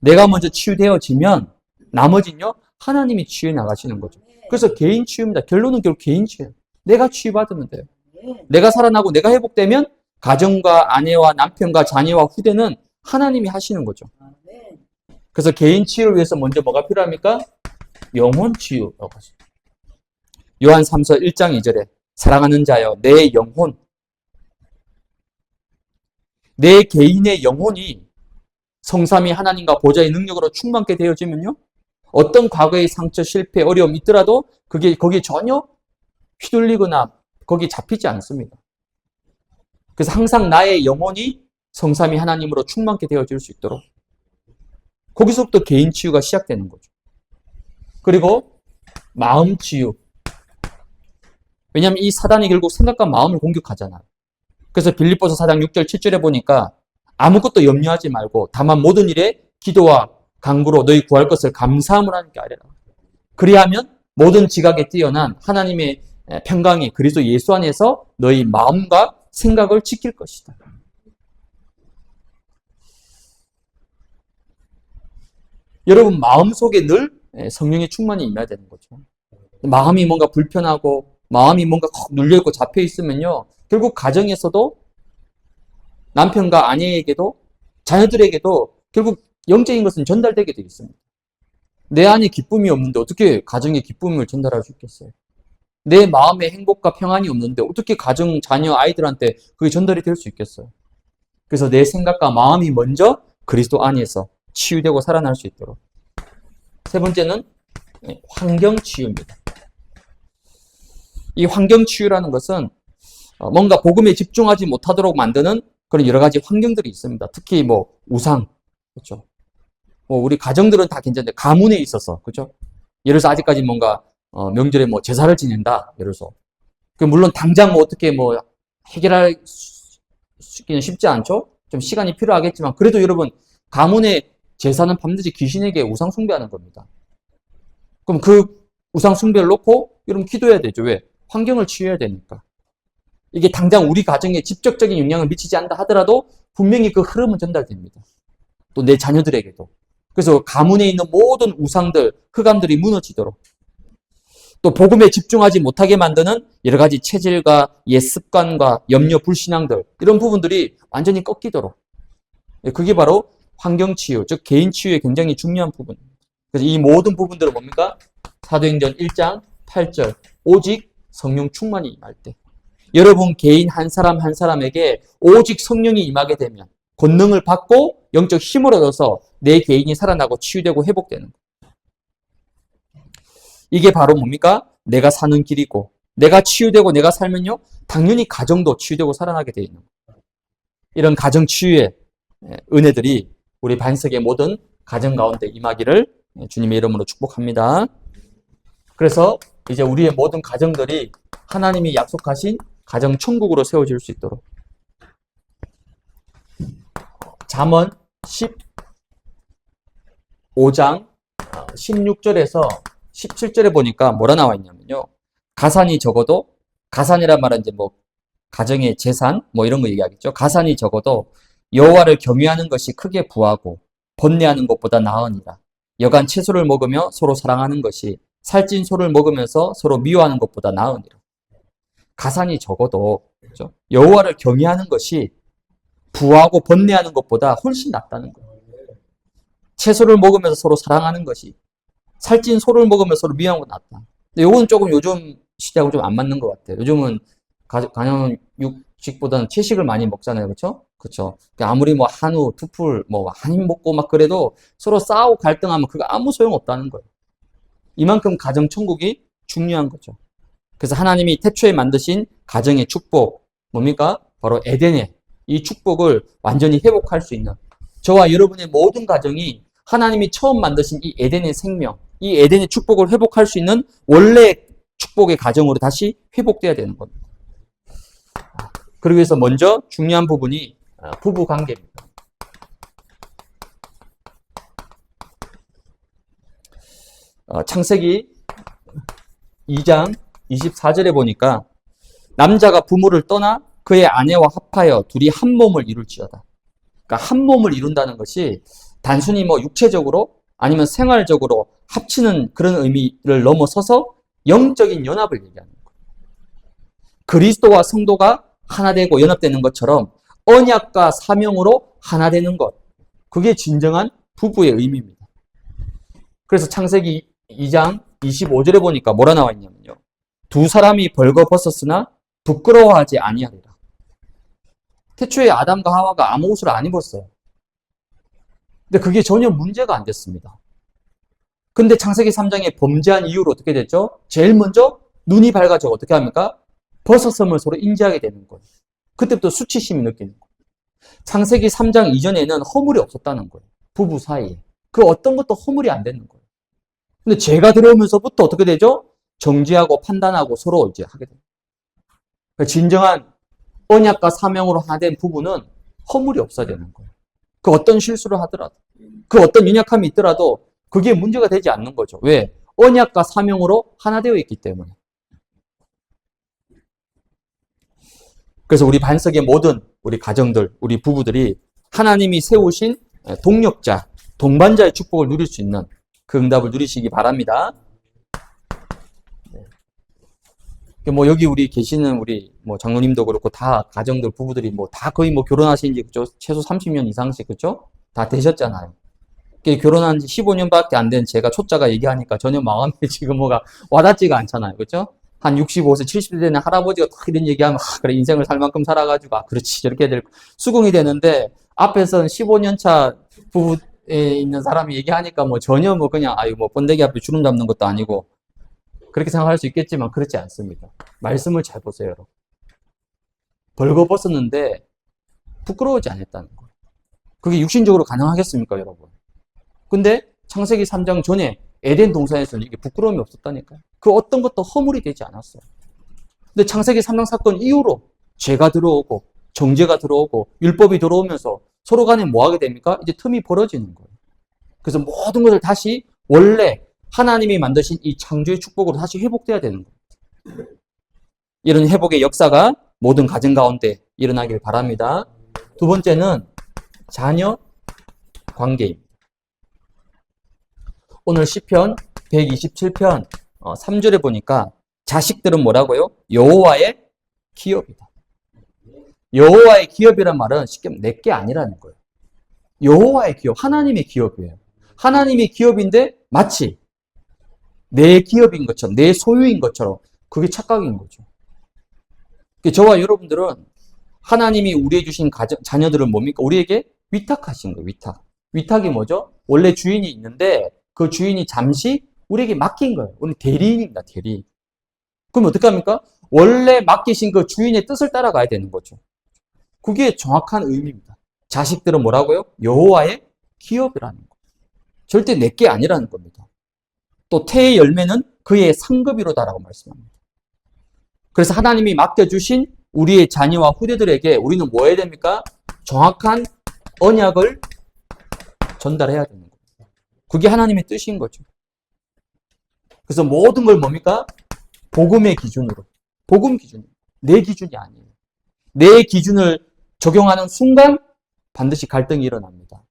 내가 먼저 치유되어지면 나머지는요, 하나님이 치유해 나가시는 거죠. 그래서 개인 치유입니다. 결론은 결국 개인 치유예요. 내가 치유받으면 돼요. 내가 살아나고 내가 회복되면 가정과 아내와 남편과 자녀와 후대는 하나님이 하시는 거죠. 그래서 개인 치유를 위해서 먼저 뭐가 필요합니까? 영혼 치유라고 하십니다. 요한 3서 1장 2절에 사랑하는 자여 내 영혼, 내 개인의 영혼이 성삼위 하나님과 보좌의 능력으로 충만케 되어지면요, 어떤 과거의 상처, 실패, 어려움이 있더라도 거기에 전혀 휘둘리거나 거기에 잡히지 않습니다. 그래서 항상 나의 영혼이 성삼위 하나님으로 충만케 되어질 수 있도록 거기서부터 개인 치유가 시작되는 거죠. 그리고 마음 치유. 왜냐하면 이 사단이 결국 생각과 마음을 공격하잖아요. 그래서 빌립보서 4장 6절 7절에 보니까 아무것도 염려하지 말고 다만 모든 일에 기도와 간구로 너희 구할 것을 감사함을 하나님께 아뢰라. 그리하면 모든 지각에 뛰어난 하나님의 평강이 그리스도 예수 안에서 너희 마음과 생각을 지킬 것이다. 여러분 마음속에 늘 성령의 충만이 임해야 되는 거죠. 마음이 뭔가 불편하고 마음이 뭔가 콕 눌려있고 잡혀있으면요. 결국 가정에서도 남편과 아내에게도 자녀들에게도 결국 영적인 것은 전달되게 되어 있습니다. 내 안에 기쁨이 없는데 어떻게 가정에 기쁨을 전달할 수 있겠어요? 내 마음에 행복과 평안이 없는데 어떻게 가정, 자녀, 아이들한테 그게 전달이 될 수 있겠어요? 그래서 내 생각과 마음이 먼저 그리스도 안에서 치유되고 살아날 수 있도록. 세 번째는 환경 치유입니다. 이 환경 치유라는 것은 뭔가 복음에 집중하지 못하도록 만드는 그런 여러 가지 환경들이 있습니다. 특히 뭐 우상, 그렇죠? 뭐 우리 가정들은 다 괜찮은데 가문에 있어서, 그렇죠? 예를 들어서 아직까지 뭔가 명절에 뭐 제사를 지낸다, 예를 들어서. 물론 당장 뭐 어떻게 뭐 해결할 수는 쉽지 않죠? 좀 시간이 필요하겠지만 그래도 여러분 가문의 제사는 반드시 귀신에게 우상 숭배하는 겁니다. 그럼 그 우상 숭배를 놓고 여러분 기도해야 되죠. 왜? 환경을 치유해야 되니까. 이게 당장 우리 가정에 직접적인 영향을 미치지 않다 하더라도 분명히 그 흐름은 전달됩니다. 또 내 자녀들에게도. 그래서 가문에 있는 모든 우상들, 흑암들이 무너지도록. 또 복음에 집중하지 못하게 만드는 여러 가지 체질과 옛 습관과 염려, 불신앙들 이런 부분들이 완전히 꺾이도록. 그게 바로 환경 치유, 즉 개인 치유의 굉장히 중요한 부분입니다. 그래서 이 모든 부분들은 뭡니까? 사도행전 1장 8절 오직 성령 충만이 임할 때 여러분 개인 한 사람 한 사람에게 오직 성령이 임하게 되면 권능을 받고 영적 힘을 얻어서 내 개인이 살아나고 치유되고 회복되는 거예요. 이게 바로 뭡니까? 내가 사는 길이고 내가 치유되고 내가 살면요 당연히 가정도 치유되고 살아나게 되어 있는 거예요. 이런 가정 치유의 은혜들이 우리 반석의 모든 가정 가운데 임하기를 주님의 이름으로 축복합니다. 그래서 이제 우리의 모든 가정들이 하나님이 약속하신 가정 천국으로 세워질 수 있도록 잠언 15장 16절에서 17절에 보니까 뭐라 나와 있냐면요. 가산이 적어도 가산이란 말은 이제 뭐 가정의 재산 뭐 이런 거 얘기하겠죠. 가산이 적어도 여호와를 경외하는 것이 크게 부하고 번뇌하는 것보다 나으니라. 여간 채소를 먹으며 서로 사랑하는 것이 살찐 소를 먹으면서 서로 미워하는 것보다 나으니라. 가산이 적어도 그렇죠? 여호와를 경외하는 것이 부하고 번뇌하는 것보다 훨씬 낫다는 거예요. 채소를 먹으면서 서로 사랑하는 것이 살찐 소를 먹으면서 서로 미워하는 것보다 낫다. 근데 이건 조금 요즘 시대하고 좀 안 맞는 것 같아요. 요즘은 가령 육식보다는 채식을 많이 먹잖아요. 그렇죠? 그렇죠. 아무리 뭐 한우, 투풀, 뭐 한입 먹고 막 그래도 서로 싸우고 갈등하면 그거 아무 소용 없다는 거예요. 이만큼 가정 천국이 중요한 거죠. 그래서 하나님이 태초에 만드신 가정의 축복 뭡니까? 바로 에덴의 이 축복을 완전히 회복할 수 있는 저와 여러분의 모든 가정이 하나님이 처음 만드신 이 에덴의 생명, 이 에덴의 축복을 회복할 수 있는 원래 축복의 가정으로 다시 회복돼야 되는 겁니다. 그러기 위해서 먼저 중요한 부분이 부부 관계입니다. 창세기 2장 24절에 보니까 남자가 부모를 떠나 그의 아내와 합하여 둘이 한 몸을 이룰지어다. 그러니까 한 몸을 이룬다는 것이 단순히 뭐 육체적으로 아니면 생활적으로 합치는 그런 의미를 넘어서서 영적인 연합을 얘기하는 거예요. 그리스도와 성도가 하나 되고 연합되는 것처럼 언약과 사명으로 하나 되는 것. 그게 진정한 부부의 의미입니다. 그래서 창세기 2장 25절에 보니까 뭐라 나와 있냐면요. 두 사람이 벌거벗었으나 부끄러워하지 아니하리라. 태초에 아담과 하와가 아무 옷을 안 입었어요. 근데 그게 전혀 문제가 안 됐습니다. 근데 창세기 3장에 범죄한 이유로 어떻게 됐죠? 제일 먼저 눈이 밝아져 어떻게 합니까? 벗었음을 서로 인지하게 되는 거예요. 그때부터 수치심이 느끼는 거예요. 창세기 3장 이전에는 허물이 없었다는 거예요. 부부 사이에. 그 어떤 것도 허물이 안 되는 거예요. 근데 죄가 들어오면서부터 어떻게 되죠? 정죄하고 판단하고 서로 이제 하게 됩니다. 진정한 언약과 사명으로 하나 된 부부는 허물이 없어야 되는 거예요. 그 어떤 실수를 하더라도, 그 어떤 연약함이 있더라도 그게 문제가 되지 않는 거죠. 왜? 언약과 사명으로 하나 되어 있기 때문에. 그래서 우리 반석의 모든 우리 가정들, 우리 부부들이 하나님이 세우신 동력자, 동반자의 축복을 누릴 수 있는 그 응답을 누리시기 바랍니다. 네. 뭐 여기 우리 계시는 우리 뭐 장로님도 그렇고 다 가정들 부부들이 뭐 다 거의 뭐 결혼하신 지 그죠? 최소 30년 이상씩 그죠? 다 되셨잖아요. 결혼한 지 15년밖에 안 된 제가 초짜가 얘기하니까 전혀 마음에 지금 뭐가 와닿지가 않잖아요. 그죠? 한 65세, 70세 되는 할아버지가 딱 이런 얘기하면, 그래, 인생을 살 만큼 살아가지고, 그렇지, 저렇게 수긍이 되는데, 앞에서는 15년 차 부부에 있는 사람이 얘기하니까 뭐 전혀 뭐 그냥, 아유, 뭐 번데기 앞에 주름 잡는 것도 아니고, 그렇게 생각할 수 있겠지만, 그렇지 않습니다. 말씀을 잘 보세요, 여러분. 벌거벗었는데, 부끄러워하지 않았다는 거예요. 그게 육신적으로 가능하겠습니까, 여러분? 근데 창세기 3장 전에 에덴 동산에서는 이게 부끄러움이 없었다니까요. 그 어떤 것도 허물이 되지 않았어요. 근데 창세기 3장 사건 이후로 죄가 들어오고 정죄가 들어오고 율법이 들어오면서 서로 간에 뭐 하게 됩니까? 이제 틈이 벌어지는 거예요. 그래서 모든 것을 다시 원래 하나님이 만드신 이 창조의 축복으로 다시 회복돼야 되는 거예요. 이런 회복의 역사가 모든 가정 가운데 일어나길 바랍니다. 두 번째는 자녀 관계입니다. 오늘 시편 127편 3절에 보니까 자식들은 뭐라고요? 여호와의 기업이다. 여호와의 기업이란 말은 쉽게 내게 아니라는 거예요. 여호와의 기업, 하나님의 기업이에요. 하나님의 기업인데 마치 내 기업인 것처럼, 내 소유인 것처럼 그게 착각인 거죠. 저와 여러분들은 하나님이 우리에게 주신 자녀들은 뭡니까? 우리에게 위탁하신 거예요. 위탁. 위탁이 뭐죠? 원래 주인이 있는데 그 주인이 잠시 우리에게 맡긴 거예요. 우리 대리인입니다. 대리인. 그럼 어떻게 합니까? 원래 맡기신 그 주인의 뜻을 따라가야 되는 거죠. 그게 정확한 의미입니다. 자식들은 뭐라고요? 여호와의 기업이라는 거. 절대 내게 아니라는 겁니다. 또 태의 열매는 그의 상급이로다라고 말씀합니다. 그래서 하나님이 맡겨주신 우리의 자녀와 후대들에게 우리는 뭐 해야 됩니까? 정확한 언약을 전달해야 되는 겁니다. 그게 하나님의 뜻인 거죠. 그래서 모든 걸 뭡니까? 복음의 기준으로. 복음 기준. 내 기준이 아니에요. 내 기준을 적용하는 순간 반드시 갈등이 일어납니다.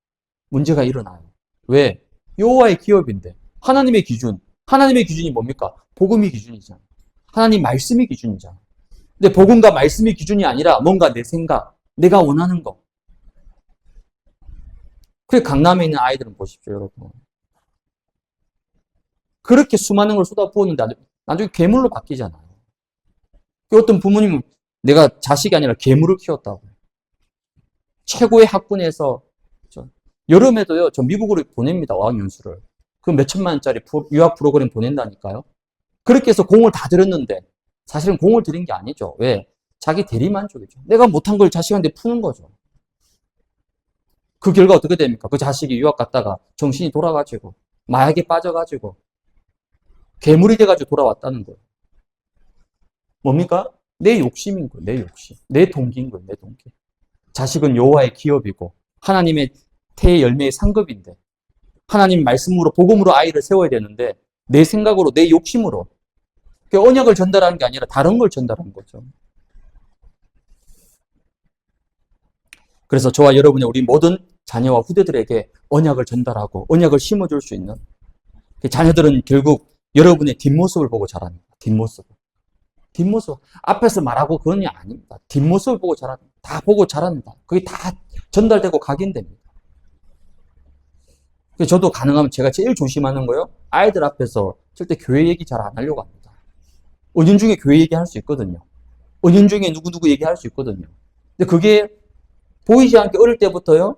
문제가 일어나요. 왜? 여호와의 기업인데. 하나님의 기준. 하나님의 기준이 뭡니까? 복음이 기준이잖아. 하나님 말씀이 기준이잖아. 근데 복음과 말씀이 기준이 아니라 뭔가 내 생각, 내가 원하는 거. 그래 강남에 있는 아이들은 보십시오, 여러분. 그렇게 수많은 걸 쏟아부었는데 나중에 괴물로 바뀌잖아요. 어떤 부모님은 내가 자식이 아니라 괴물을 키웠다고. 최고의 학군에서 여름에도요, 저 미국으로 보냅니다. 어학연수를. 그 몇천만 원짜리 유학 프로그램 보낸다니까요. 그렇게 해서 공을 다 들였는데 사실은 공을 들인 게 아니죠. 왜? 자기 대리만족이죠. 내가 못한 걸 자식한테 푸는 거죠. 그 결과 어떻게 됩니까? 그 자식이 유학 갔다가 정신이 돌아가지고 마약에 빠져가지고 괴물이 돼가지고 돌아왔다는 거예요. 뭡니까? 내 욕심인 거예요. 내 욕심. 내 동기인 거예요. 내 동기. 자식은 여호와의 기업이고 하나님의 태의 열매의 상급인데 하나님 말씀으로 복음으로 아이를 세워야 되는데 내 생각으로 내 욕심으로 언약을 전달하는 게 아니라 다른 걸 전달하는 거죠. 그래서 저와 여러분의 우리 모든 자녀와 후대들에게 언약을 전달하고 언약을 심어줄 수 있는 자녀들은 결국 여러분의 뒷모습을 보고 자랍니다. 뒷모습. 앞에서 말하고 그런 게 아닙니다. 뒷모습을 보고 자랍니다. 다 보고 자랍니다. 그게 다 전달되고 각인됩니다. 저도 가능하면 제가 제일 조심하는 거요. 아이들 앞에서 절대 교회 얘기 잘 안 하려고 합니다. 은연중에 교회 얘기할 수 있거든요. 은연중에 누구누구 얘기할 수 있거든요. 근데 그게 보이지 않게 어릴 때부터요.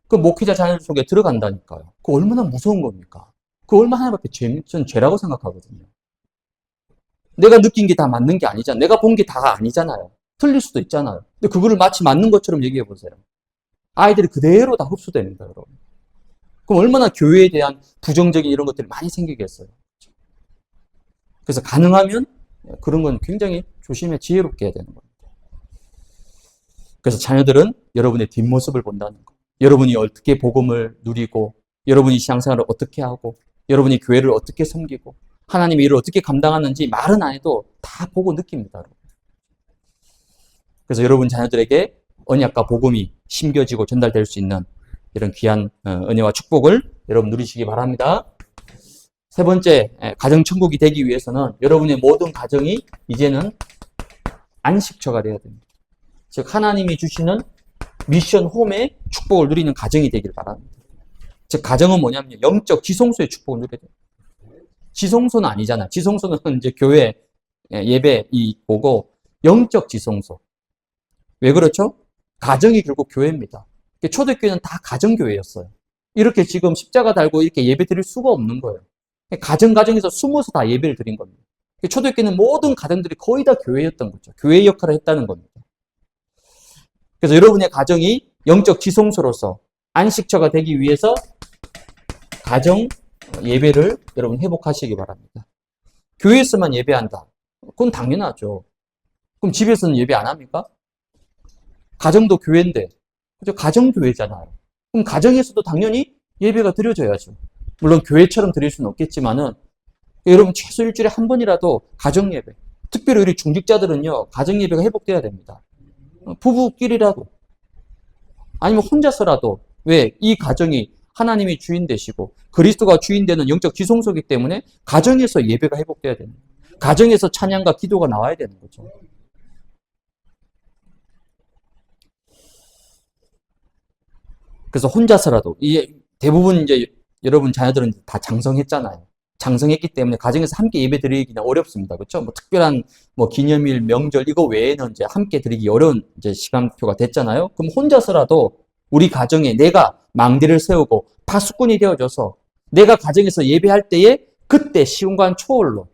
그 목회자 자녀 속에 들어간다니까요. 그거 얼마나 무서운 겁니까? 그거 얼마나 하나밖에 전 죄라고 생각하거든요. 내가 느낀 게 다 맞는 게 아니잖아요. 내가 본 게 다 아니잖아요. 틀릴 수도 있잖아요. 근데 그거를 마치 맞는 것처럼 얘기해 보세요. 아이들이 그대로 다 흡수됩니다, 여러분. 그럼 얼마나 교회에 대한 부정적인 이런 것들이 많이 생기겠어요. 그래서 가능하면 그런 건 굉장히 조심해 지혜롭게 해야 되는 겁니다. 그래서 자녀들은 여러분의 뒷모습을 본다는 거. 여러분이 어떻게 복음을 누리고 여러분이 신앙생활을 어떻게 하고 여러분이 교회를 어떻게 섬기고 하나님의 일을 어떻게 감당하는지 말은 안 해도 다 보고 느낍니다. 여러분. 그래서 여러분 자녀들에게 언약과 복음이 심겨지고 전달될 수 있는 이런 귀한 은혜와 축복을 여러분 누리시기 바랍니다. 세 번째, 가정천국이 되기 위해서는 여러분의 모든 가정이 이제는 안식처가 되어야 됩니다. 즉, 하나님이 주시는 미션 홈의 축복을 누리는 가정이 되길 바랍니다. 즉, 가정은 뭐냐면요. 영적 지성소의 축복을 누려야 돼요. 지성소는 아니잖아. 지성소는 이제 교회, 예배, 이 보고, 영적 지성소. 왜 그렇죠? 가정이 결국 교회입니다. 초대교회는 다 가정교회였어요. 이렇게 지금 십자가 달고 이렇게 예배 드릴 수가 없는 거예요. 가정에서 숨어서 다 예배를 드린 겁니다. 초대교회는 모든 가정들이 거의 다 교회였던 거죠. 교회 역할을 했다는 겁니다. 그래서 여러분의 가정이 영적 지성소로서 안식처가 되기 위해서 가정 예배를 여러분 회복하시기 바랍니다. 교회에서만 예배한다. 그건 당연하죠. 그럼 집에서는 예배 안 합니까? 가정도 교회인데, 그죠? 가정교회잖아요. 그럼 가정에서도 당연히 예배가 드려져야죠. 물론 교회처럼 드릴 수는 없겠지만은, 여러분 최소 일주일에 한 번이라도 가정예배. 특별히 우리 중직자들은요, 가정예배가 회복돼야 됩니다. 부부끼리라도, 아니면 혼자서라도, 왜? 이 가정이 하나님이 주인 되시고, 그리스도가 주인 되는 영적 지성소이기 때문에, 가정에서 예배가 회복돼야 됩니다. 가정에서 찬양과 기도가 나와야 되는 거죠. 그래서 혼자서라도, 이게 대부분 이제 여러분 자녀들은 다 장성했잖아요. 장성했기 때문에 가정에서 함께 예배 드리기는 어렵습니다. 그렇죠? 뭐 특별한 뭐 기념일, 명절 이거 외에는 이제 함께 드리기 어려운 이제 시간표가 됐잖아요. 그럼 혼자서라도 우리 가정에 내가 망대를 세우고 파수꾼이 되어줘서 내가 가정에서 예배할 때에 그때 시공간 초월로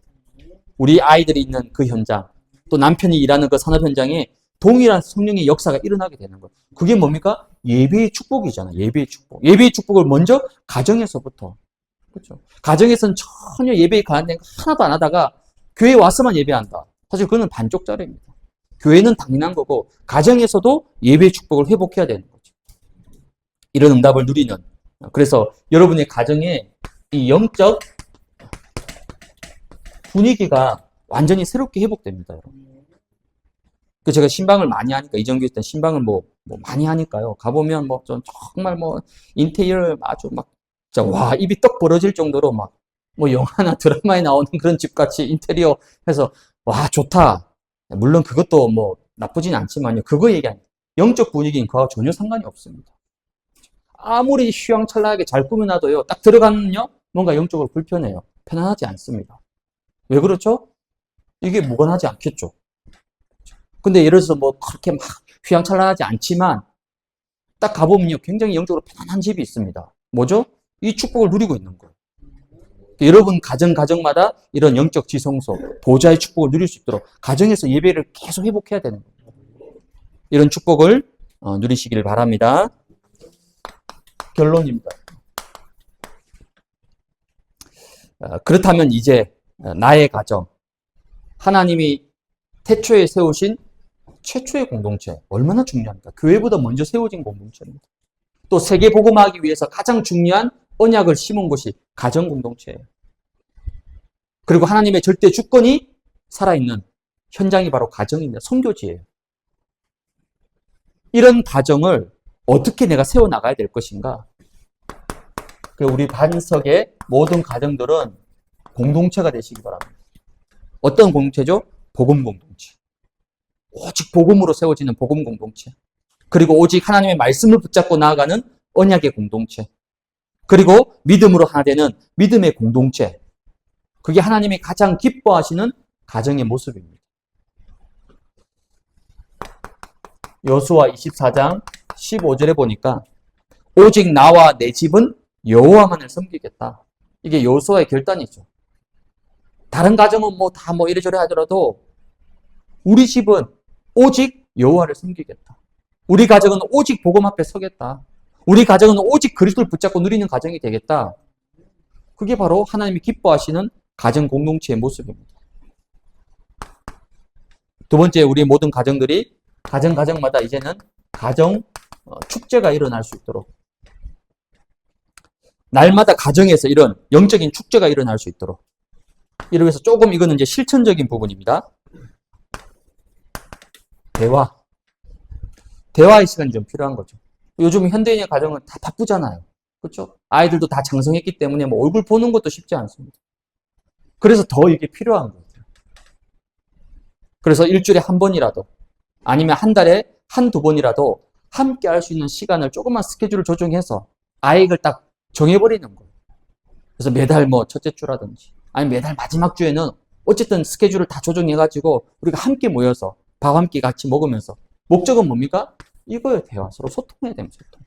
우리 아이들이 있는 그 현장, 또 남편이 일하는 그 산업 현장에 동일한 성령의 역사가 일어나게 되는 거예요. 그게 뭡니까? 예배의 축복이잖아요. 예배의 축복. 예배의 축복을 먼저 가정에서부터. 그렇죠. 가정에서는 전혀 예배에 관련된 거 하나도 안 하다가 교회에 와서만 예배한다. 사실 그거는 반쪽짜리입니다. 교회는 당연한 거고 가정에서도 예배의 축복을 회복해야 되는 거죠. 이런 응답을 누리는. 그래서 여러분의 가정에 이 영적 분위기가 완전히 새롭게 회복됩니다. 여러분. 그 제가 신방을 많이 하니까 이정규 있던 신방을 뭐 많이 하니까요. 가보면 뭐 좀 정말 뭐 인테리어를 아주 막 진짜 와 입이 떡 벌어질 정도로 막 뭐 영화나 드라마에 나오는 그런 집같이 인테리어 해서 와 좋다. 물론 그것도 뭐 나쁘진 않지만요. 그거 얘기하는 영적 분위기는 그거와 전혀 상관이 없습니다. 아무리 휘황찬란하게 잘 꾸며놔도요. 딱 들어가면요. 뭔가 영적으로 불편해요. 편안하지 않습니다. 왜 그렇죠? 이게 무관하지 않겠죠. 근데 예를 들어서 뭐 그렇게 막 휘황찬란하지 않지만 딱 가보면요. 굉장히 영적으로 편안한 집이 있습니다. 뭐죠? 이 축복을 누리고 있는 거예요. 여러분 가정마다 이런 영적 지성소, 보좌의 축복을 누릴 수 있도록 가정에서 예배를 계속 회복해야 되는 거예요. 이런 축복을 누리시길 바랍니다. 결론입니다. 그렇다면 이제 나의 가정, 하나님이 태초에 세우신 최초의 공동체, 얼마나 중요합니까? 교회보다 먼저 세워진 공동체입니다. 또 세계 복음화하기 위해서 가장 중요한 언약을 심은 곳이 가정 공동체예요. 그리고 하나님의 절대 주권이 살아있는 현장이 바로 가정입니다. 선교지예요. 이런 가정을 어떻게 내가 세워나가야 될 것인가? 우리 반석의 모든 가정들은 공동체가 되시기 바랍니다. 어떤 공동체죠? 복음 공동체. 오직 복음으로 세워지는 복음 공동체. 그리고 오직 하나님의 말씀을 붙잡고 나아가는 언약의 공동체. 그리고 믿음으로 하나 되는 믿음의 공동체. 그게 하나님이 가장 기뻐하시는 가정의 모습입니다. 여호수아 24장 15절에 보니까 오직 나와 내 집은 여호와만을 섬기겠다. 이게 여호수아의 결단이죠. 다른 가정은 뭐 다 뭐 이래저래 하더라도 우리 집은 오직 여호와를 섬기겠다. 우리 가정은 오직 복음 앞에 서겠다. 우리 가정은 오직 그리스도를 붙잡고 누리는 가정이 되겠다. 그게 바로 하나님이 기뻐하시는 가정 공동체의 모습입니다. 두 번째, 우리 모든 가정들이 가정마다 이제는 가정 축제가 일어날 수 있도록 날마다 가정에서 이런 영적인 축제가 일어날 수 있도록 이를 위해서 조금 이거는 이제 실천적인 부분입니다. 대화의 시간이 좀 필요한 거죠. 요즘 현대인의 가정은 다 바쁘잖아요. 그렇죠? 아이들도 다 장성했기 때문에 뭐 얼굴 보는 것도 쉽지 않습니다. 그래서 더 이게 필요한 거예요. 그래서 일주일에 한 번이라도 아니면 한 달에 한두 번이라도 함께 할 수 있는 시간을 조금만 스케줄을 조정해서 아이를 딱 정해버리는 거예요. 그래서 매달 뭐 첫째 주라든지 아니면 매달 마지막 주에는 어쨌든 스케줄을 다 조정해가지고 우리가 함께 모여서 밥 한 끼 같이 먹으면서 목적은 뭡니까? 이거예요. 대화. 서로 소통해야 됩니다. 소통.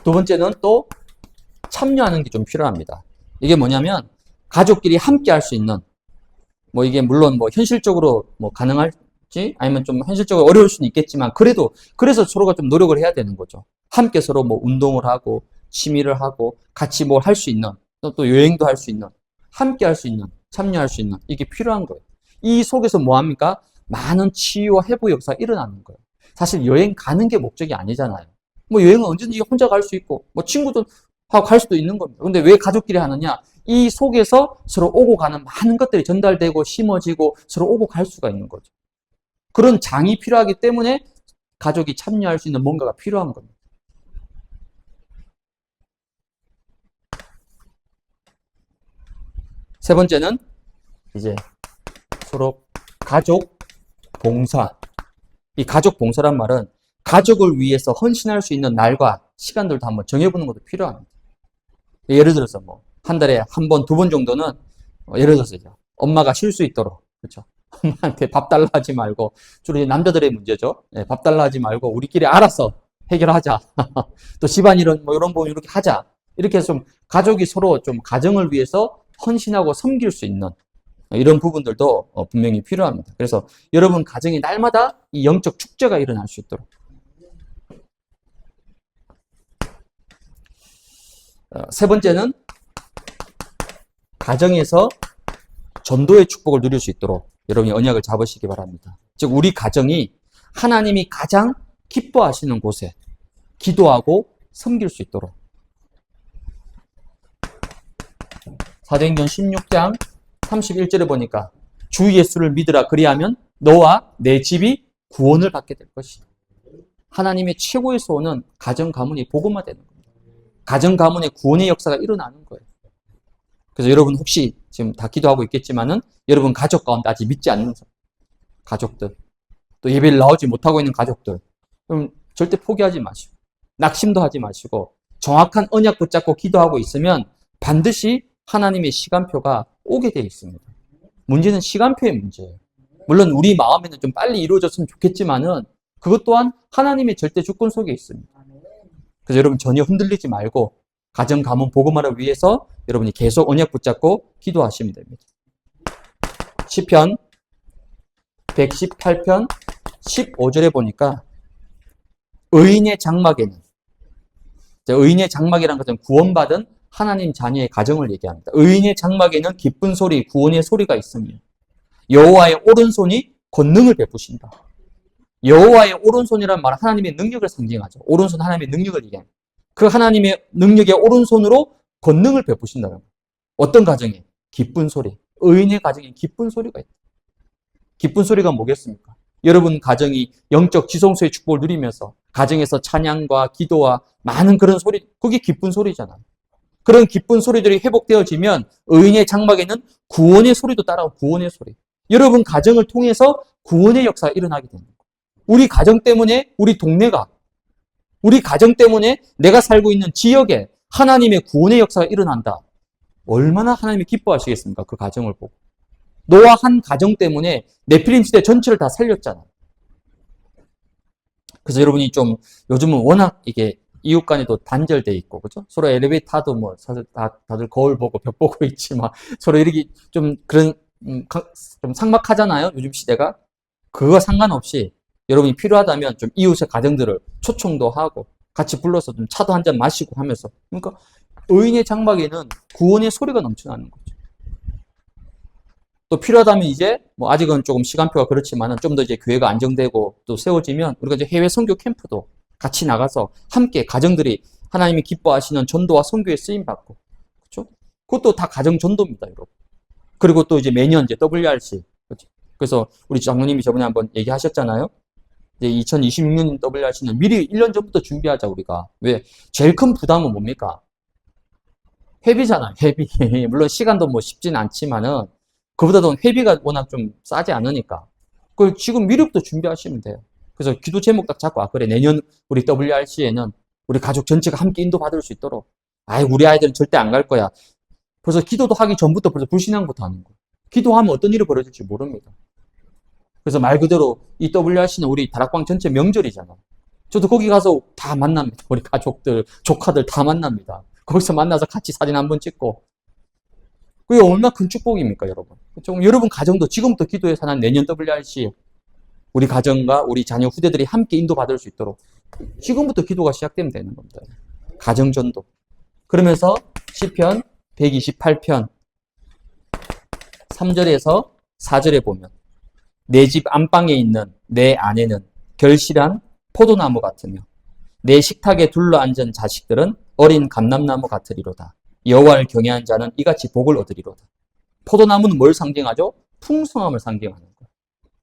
두 번째는 또 참여하는 게 좀 필요합니다. 이게 뭐냐면 가족끼리 함께 할 수 있는 뭐 이게 물론 뭐 현실적으로 뭐 가능할지 아니면 좀 현실적으로 어려울 수는 있겠지만 그래서 서로가 좀 노력을 해야 되는 거죠. 함께 서로 뭐 운동을 하고 취미를 하고 같이 뭘 할 수 있는 또 여행도 할 수 있는 함께 할 수 있는 참여할 수 있는 이게 필요한 거예요. 이 속에서 뭐 합니까? 많은 치유와 회복 역사가 일어나는 거예요. 사실 여행 가는 게 목적이 아니잖아요. 뭐 여행은 언제든지 혼자 갈 수 있고 뭐 친구도 하고 갈 수도 있는 겁니다. 근데 왜 가족끼리 하느냐? 이 속에서 서로 오고 가는 많은 것들이 전달되고 심어지고 서로 오고 갈 수가 있는 거죠. 그런 장이 필요하기 때문에 가족이 참여할 수 있는 뭔가가 필요한 겁니다. 세 번째는 이제 서로 가족 봉사. 이 가족 봉사란 말은 가족을 위해서 헌신할 수 있는 날과 시간들도 한번 정해보는 것도 필요합니다. 예를 들어서 뭐 한 달에 한 번, 두 번 정도는 예를 들어서 이제 엄마가 쉴 수 있도록 그렇죠. 엄마한테 밥 달라 하지 말고 주로 남자들의 문제죠. 네, 밥 달라 하지 말고 우리끼리 알아서 해결하자. 또 집안일은 뭐 이런 부분 이렇게 하자. 이렇게 해서 좀 가족이 서로 좀 가정을 위해서 헌신하고 섬길 수 있는 이런 부분들도 분명히 필요합니다. 그래서 여러분 가정이 날마다 이 영적 축제가 일어날 수 있도록. 세 번째는 가정에서 전도의 축복을 누릴 수 있도록 여러분이 언약을 잡으시기 바랍니다. 즉 우리 가정이 하나님이 가장 기뻐하시는 곳에 기도하고 섬길 수 있도록. 사도행전 16장 31절에 보니까 주 예수를 믿으라 그리하면 너와 내 집이 구원을 받게 될 것이다. 하나님의 최고의 소원은 가정 가문이 복음화되는 겁니다. 가정 가문의 구원의 역사가 일어나는 거예요. 그래서 여러분 혹시 지금 다 기도하고 있겠지만은 여러분 가족 가운데 아직 믿지 않는 가족들 또 예배를 나오지 못하고 있는 가족들 그럼 절대 포기하지 마시고 낙심도 하지 마시고 정확한 언약 붙잡고 기도하고 있으면 반드시 하나님의 시간표가 오게 되어 있습니다. 문제는 시간표의 문제예요. 물론 우리 마음에는 좀 빨리 이루어졌으면 좋겠지만은 그것 또한 하나님의 절대 주권 속에 있습니다. 그래서 여러분 전혀 흔들리지 말고 가정 가문 복음화를 위해서 여러분이 계속 언약 붙잡고 기도하시면 됩니다. 시편 118편 15절에 보니까 의인의 장막에는 의인의 장막이라는 것은 구원받은 하나님 자녀의 가정을 얘기합니다. 의인의 장막에는 기쁜 소리, 구원의 소리가 있으며 여호와의 오른손이 권능을 베푸신다. 여호와의 오른손이라는 말은 하나님의 능력을 상징하죠. 오른손 하나님의 능력을 얘기합니다. 그 하나님의 능력의 오른손으로 권능을 베푸신다는 거예요. 어떤 가정에? 기쁜 소리. 의인의 가정에 기쁜 소리가 있다. 기쁜 소리가 뭐겠습니까? 여러분 가정이 영적 지성소의 축복을 누리면서 가정에서 찬양과 기도와 많은 그런 소리, 그게 기쁜 소리잖아요. 그런 기쁜 소리들이 회복되어지면 의인의 장막에는 구원의 소리도 따라오고 구원의 소리. 여러분 가정을 통해서 구원의 역사가 일어나게 됩니다. 우리 가정 때문에 우리 동네가 우리 가정 때문에 내가 살고 있는 지역에 하나님의 구원의 역사가 일어난다. 얼마나 하나님이 기뻐하시겠습니까? 그 가정을 보고. 노아 한 가정 때문에 네필림 시대 전체를 다 살렸잖아. 그래서 여러분이 좀 요즘은 워낙 이게 이웃 간에도 단절돼 있고 그죠? 서로 엘리베이터 타도 뭐 사실 다들 거울 보고 벽 보고 있지만 서로 이렇게 좀 그런 좀 삭막하잖아요. 요즘 시대가. 그거 상관없이 여러분이 필요하다면 좀 이웃의 가정들을 초청도 하고 같이 불러서 좀 차도 한 잔 마시고 하면서 그러니까 의인의 장막에는 구원의 소리가 넘쳐나는 거죠. 또 필요하다면 이제 뭐 아직은 조금 시간표가 그렇지만은 좀 더 이제 교회가 안정되고 또 세워지면 우리가 이제 해외 선교 캠프도 같이 나가서 함께 가정들이 하나님이 기뻐하시는 전도와 선교에 쓰임 받고 그렇죠? 그것도 다 가정 전도입니다, 여러분. 그리고 또 이제 매년 이제 WRC 그렇죠? 그래서 우리 장로님이 저번에 한번 얘기하셨잖아요. 이제 2026년 WRC는 미리 1년 전부터 준비하자 우리가. 왜? 제일 큰 부담은 뭡니까? 회비잖아요, 회비. 물론 시간도 뭐 쉽지는 않지만은, 그보다도 회비가 워낙 좀 싸지 않으니까. 그 지금 미리부터 준비하시면 돼요. 그래서 기도 제목 딱 잡고, 아, 그래, 내년 우리 WRC에는 우리 가족 전체가 함께 인도받을 수 있도록. 아이, 우리 아이들은 절대 안 갈 거야. 벌써 기도도 하기 전부터 벌써 불신앙부터 하는 거예요. 기도하면 어떤 일이 벌어질지 모릅니다. 그래서 말 그대로 이 WRC는 우리 다락방 전체 명절이잖아. 저도 거기 가서 다 만납니다. 우리 가족들, 조카들 다 만납니다. 거기서 만나서 같이 사진 한번 찍고. 그게 얼마나 큰 축복입니까, 여러분? 좀 여러분 가정도 지금부터 기도해서 난 내년 WRC 우리 가정과 우리 자녀 후대들이 함께 인도받을 수 있도록 지금부터 기도가 시작되면 되는 겁니다. 가정전도. 그러면서 시편 128편 3절에서 4절에 보면 내 집 안방에 있는 내 아내는 결실한 포도나무 같으며 내 식탁에 둘러앉은 자식들은 어린 감람나무 같으리로다. 여호와를 경외하는 자는 이같이 복을 얻으리로다. 포도나무는 뭘 상징하죠? 풍성함을 상징하는 거예요.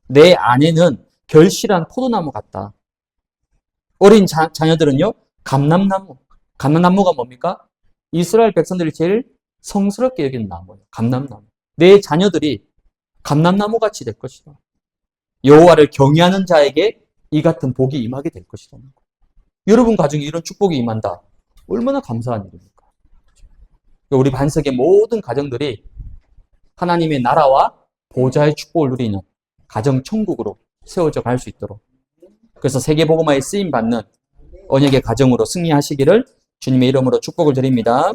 내 아내는 결실한 포도나무 같다. 어린 자녀들은요, 감람나무. 감람나무가 뭡니까? 이스라엘 백성들이 제일 성스럽게 여기는 나무예요. 감람나무. 내 자녀들이 감람나무 같이 될 것이다. 여호와를 경외하는 자에게 이 같은 복이 임하게 될 것이다. 여러분 가정에 이런 축복이 임한다. 얼마나 감사한 일입니까? 우리 반석의 모든 가정들이 하나님의 나라와 보좌의 축복을 누리는 가정 천국으로 세워져 갈 수 있도록, 그래서 세계복음화에 쓰임 받는 언약의 가정으로 승리하시기를 주님의 이름으로 축복을 드립니다.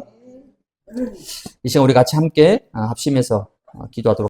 이 시간 우리 같이 함께 합심해서 기도하도록